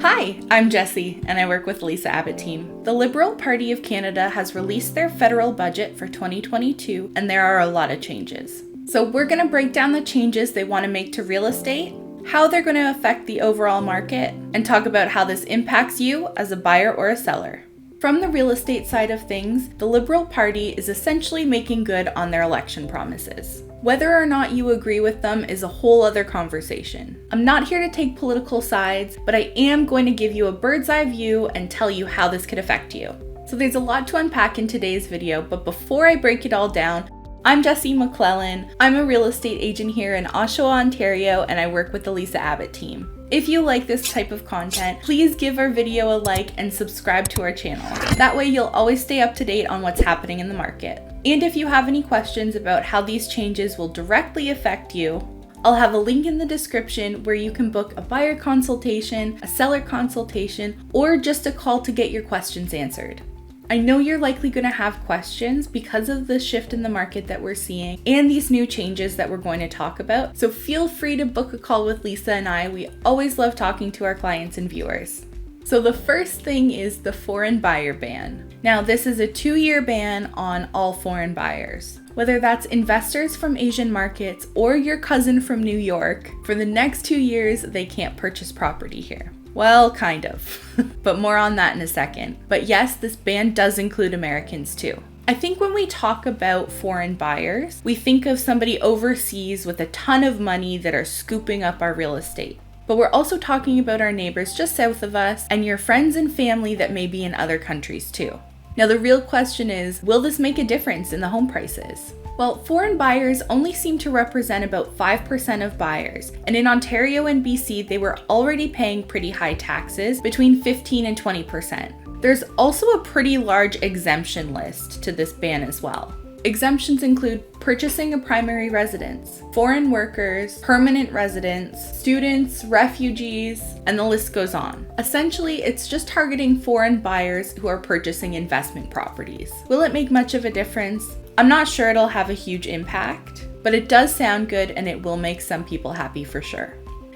Hi, I'm Jessie, and I work with Lisa Abbott Team. The Liberal Party of Canada has released their federal budget for 2022, and there are a lot of changes. So we're going to break down the changes they want to make to real estate, how they're going to affect the overall market, and talk about how this impacts you as a buyer or a seller. From the real estate side of things, the Liberal Party is essentially making good on their election promises. Whether or not you agree with them is a whole other conversation. I'm not here to take political sides, but I am going to give you a bird's eye view and tell you how this could affect you. So there's a lot to unpack in today's video, but before I break it all down, I'm Jessie McLellan. I'm a real estate agent here in Oshawa, Ontario, and I work with the Lisa Abbott Team. If you like this type of content, please give our video a like and subscribe to our channel. That way you'll always stay up to date on what's happening in the market. And if you have any questions about how these changes will directly affect you, I'll have a link in the description where you can book a buyer consultation, a seller consultation, or just a call to get your questions answered. I know you're likely going to have questions because of the shift in the market that we're seeing and these new changes that we're going to talk about, so feel free to book a call with Lisa and I. We always love talking to our clients and viewers. So the first thing is the foreign buyer ban. Now this is a 2-year ban on all foreign buyers. Whether that's investors from Asian markets or your cousin from New York, for the next 2 years they can't purchase property here. Well, kind of, but more on that in a second. But yes, this ban does include Americans too. I think when we talk about foreign buyers, we think of somebody overseas with a ton of money that are scooping up our real estate. But we're also talking about our neighbors just south of us and your friends and family that may be in other countries too. Now the real question is, will this make a difference in the home prices? Well, foreign buyers only seem to represent about 5% of buyers, and in Ontario and BC, they were already paying pretty high taxes, between 15 and 20%. There's also a pretty large exemption list to this ban as well. Exemptions include purchasing a primary residence, foreign workers, permanent residents, students, refugees, and the list goes on. Essentially, it's just targeting foreign buyers who are purchasing investment properties. Will it make much of a difference? I'm not sure it'll have a huge impact, but it does sound good and it will make some people happy for sure.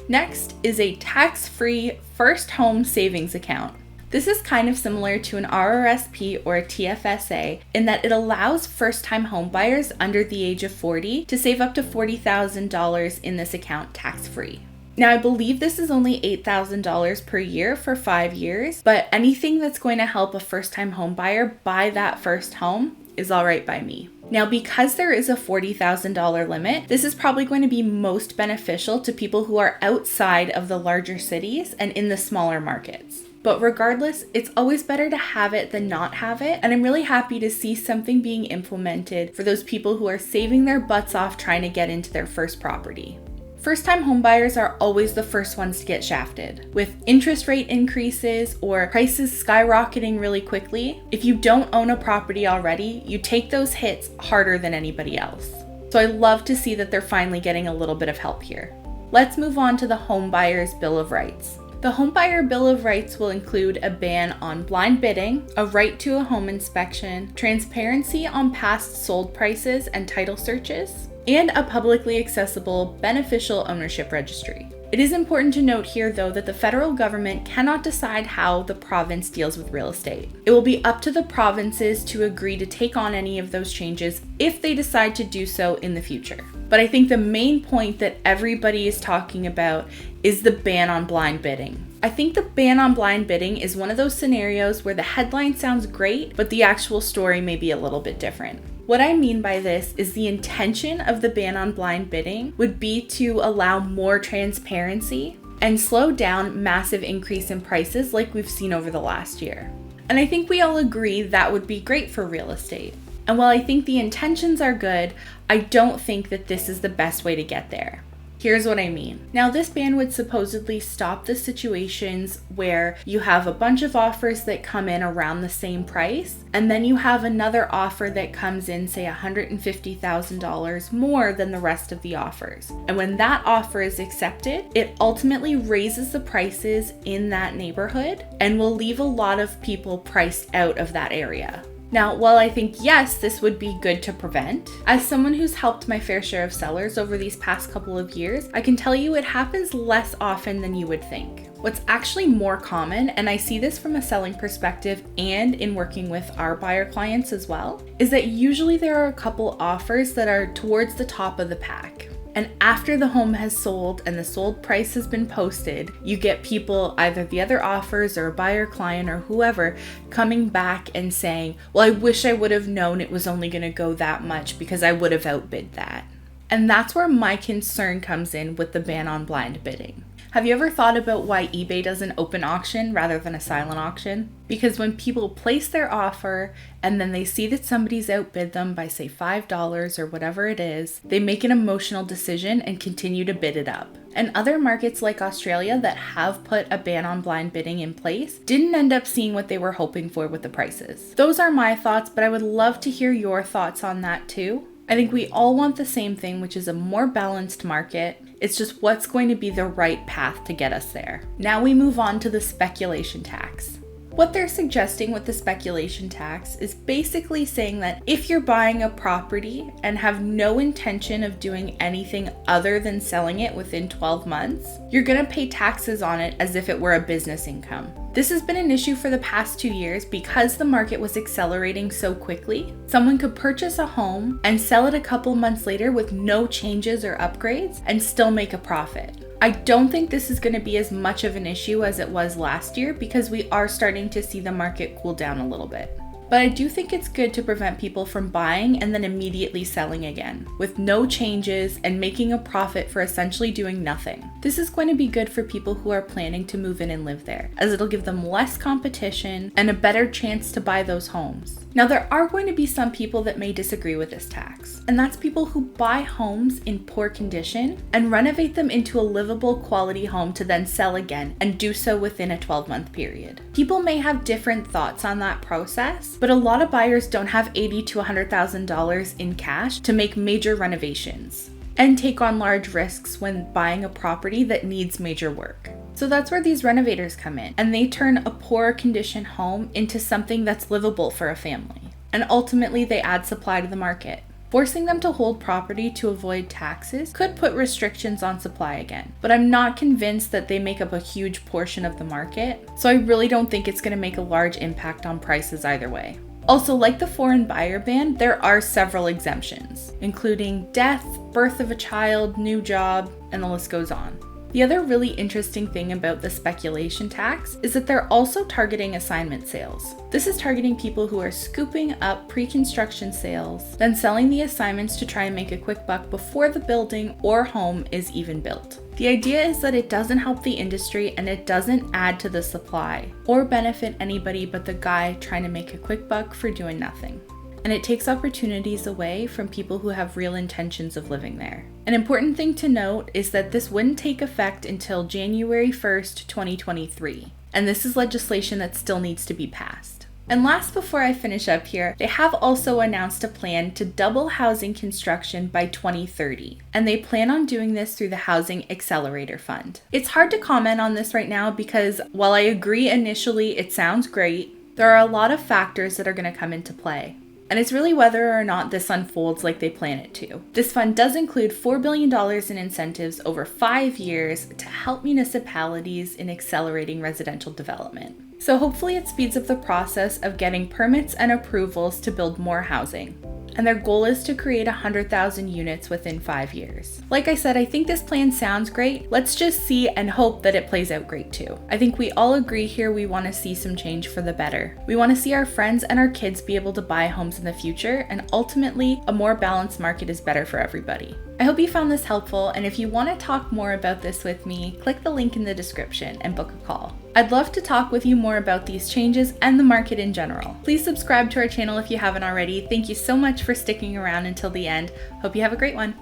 Next is a tax-free first home savings account. This is kind of similar to an RRSP or a TFSA in that it allows first-time homebuyers under the age of 40 to save up to $40,000 in this account tax-free. Now, I believe this is only $8,000 per year for 5 years, but anything that's going to help a first-time homebuyer buy that first home is all right by me. Now, because there is a $40,000 limit, this is probably going to be most beneficial to people who are outside of the larger cities and in the smaller markets. But regardless, it's always better to have it than not have it, and I'm really happy to see something being implemented for those people who are saving their butts off trying to get into their first property. First-time homebuyers are always the first ones to get shafted. With interest rate increases or prices skyrocketing really quickly, if you don't own a property already, you take those hits harder than anybody else. So I love to see that they're finally getting a little bit of help here. Let's move on to the Homebuyer's Bill of Rights. The Homebuyer Bill of Rights will include a ban on blind bidding, a right to a home inspection, transparency on past sold prices and title searches, and a publicly accessible beneficial ownership registry. It is important to note here, though, that the federal government cannot decide how the province deals with real estate. It will be up to the provinces to agree to take on any of those changes if they decide to do so in the future. But I think the main point that everybody is talking about is the ban on blind bidding. I think the ban on blind bidding is one of those scenarios where the headline sounds great, but the actual story may be a little bit different. What I mean by this is the intention of the ban on blind bidding would be to allow more transparency and slow down massive increase in prices like we've seen over the last year. And I think we all agree that would be great for real estate. And while I think the intentions are good, I don't think that this is the best way to get there. Here's what I mean. Now, this ban would supposedly stop the situations where you have a bunch of offers that come in around the same price, and then you have another offer that comes in, say, $150,000 more than the rest of the offers. And when that offer is accepted, it ultimately raises the prices in that neighborhood and will leave a lot of people priced out of that area. Now, while I think yes, this would be good to prevent, as someone who's helped my fair share of sellers over these past couple of years, I can tell you it happens less often than you would think. What's actually more common, and I see this from a selling perspective and in working with our buyer clients as well, is that usually there are a couple offers that are towards the top of the pack. And after the home has sold and the sold price has been posted, you get people, either the other offers or a buyer client or whoever, coming back and saying, well, I wish I would have known it was only going to go that much because I would have outbid that. And that's where my concern comes in with the ban on blind bidding. Have you ever thought about why eBay does an open auction rather than a silent auction? Because when people place their offer and then they see that somebody's outbid them by say $5 or whatever it is, they make an emotional decision and continue to bid it up. And other markets like Australia that have put a ban on blind bidding in place didn't end up seeing what they were hoping for with the prices. Those are my thoughts, but I would love to hear your thoughts on that too. I think we all want the same thing, which is a more balanced market. It's just what's going to be the right path to get us there. Now we move on to the speculation tax. What they're suggesting with the speculation tax is basically saying that if you're buying a property and have no intention of doing anything other than selling it within 12 months, you're going to pay taxes on it as if it were a business income. This has been an issue for the past 2 years because the market was accelerating so quickly. Someone could purchase a home and sell it a couple months later with no changes or upgrades and still make a profit. I don't think this is going to be as much of an issue as it was last year because we are starting to see the market cool down a little bit. But I do think it's good to prevent people from buying and then immediately selling again, with no changes and making a profit for essentially doing nothing. This is going to be good for people who are planning to move in and live there, as it'll give them less competition and a better chance to buy those homes. Now, there are going to be some people that may disagree with this tax, and that's people who buy homes in poor condition and renovate them into a livable quality home to then sell again and do so within a 12-month period. People may have different thoughts on that process, but a lot of buyers don't have $80,000 to $100,000 in cash to make major renovations and take on large risks when buying a property that needs major work. So that's where these renovators come in, and they turn a poor condition home into something that's livable for a family. And ultimately they add supply to the market. Forcing them to hold property to avoid taxes could put restrictions on supply again, but I'm not convinced that they make up a huge portion of the market, so I really don't think it's going to make a large impact on prices either way. Also, like the foreign buyer ban, there are several exemptions, including death, birth of a child, new job, and the list goes on. The other really interesting thing about the speculation tax is that they're also targeting assignment sales. This is targeting people who are scooping up pre-construction sales, then selling the assignments to try and make a quick buck before the building or home is even built. The idea is that it doesn't help the industry and it doesn't add to the supply or benefit anybody but the guy trying to make a quick buck for doing nothing. And it takes opportunities away from people who have real intentions of living there. An important thing to note is that this wouldn't take effect until January 1st, 2023, and this is legislation that still needs to be passed. And last, before I finish up here, they have also announced a plan to double housing construction by 2030, and they plan on doing this through the Housing Accelerator Fund. It's hard to comment on this right now because while I agree initially it sounds great, there are a lot of factors that are going to come into play. And it's really whether or not this unfolds like they plan it to. This fund does include $4 billion in incentives over 5 years to help municipalities in accelerating residential development. So hopefully it speeds up the process of getting permits and approvals to build more housing. And their goal is to create 100,000 units within 5 years. Like I said, I think this plan sounds great. Let's just see and hope that it plays out great too. I think we all agree here we want to see some change for the better. We want to see our friends and our kids be able to buy homes in the future, and ultimately, a more balanced market is better for everybody. I hope you found this helpful, and if you want to talk more about this with me, click the link in the description and book a call. I'd love to talk with you more about these changes and the market in general. Please subscribe to our channel if you haven't already. Thank you so much for sticking around until the end. Hope you have a great one.